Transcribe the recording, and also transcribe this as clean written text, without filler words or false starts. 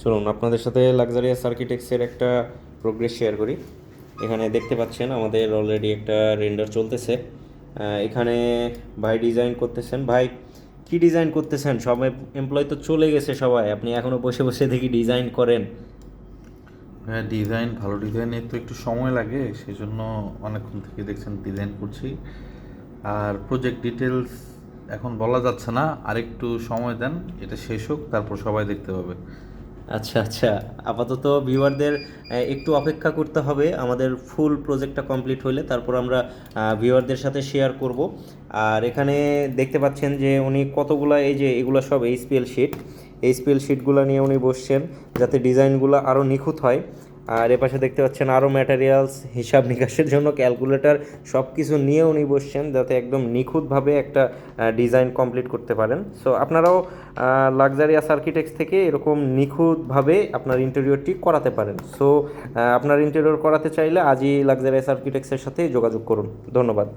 চলুন আপনাদের সাথে লাক্সারিয়াস আর্কিটেক্টসের একটা প্রোগ্রেস শেয়ার করি। এখানে দেখতে পাচ্ছেন আমাদের অলরেডি একটা রেন্ডার চলতেছে। এখানে ভাই ডিজাইন করতেছেন। ভাই কি ডিজাইন করতেছেন? সব এমপ্লয় তো চলে গেছে সবাই, আপনি এখনও বসে বসে দেখি ডিজাইন করেন। হ্যাঁ, ডিজাইন ভালো ডিজাইনের তো একটু সময় লাগে, সেই জন্য অনেকক্ষণ থেকে দেখছেন ডিজাইন করছি। আর প্রজেক্ট ডিটেলস এখন বলা যাচ্ছে না, আরেকটু সময় দেন, এটা শেষ হোক তারপর সবাই দেখতে পাবে। আচ্ছা আচ্ছা, আপাতত ভিউয়ারদের একটু অপেক্ষা করতে হবে। আমাদের ফুল প্রজেক্টটা কমপ্লিট হলে তারপর আমরা ভিউয়ারদের সাথে শেয়ার করব। আর এখানে দেখতে পাচ্ছেন যে উনি কতগুলা, এই যে এগুলো সব এইচপিএল শিট, এইচপিএল শিটগুলো নিয়ে উনি বসছেন যাতে ডিজাইনগুলো আরও নিখুঁত হয়। আর এপাশে দেখতে পাচ্ছেন আরও ম্যাটেরিয়ালস, হিসাব নিকাশের জন্য ক্যালকুলেটর, সব কিছু নিয়ে উনি বসছেন যাতে একদম নিখুঁতভাবে একটা ডিজাইন কমপ্লিট করতে পারেন। সো আপনারাও লাক্সারিয়াস আর্কিটেক্টস থেকে এরকম নিখুঁতভাবে আপনার ইন্টেরিয়রটি করাতে পারেন। সো আপনার ইন্টেরিয়র করাতে চাইলে আজই লাক্সারিয়াস আর্কিটেক্টসের সাথে যোগাযোগ করুন। ধন্যবাদ।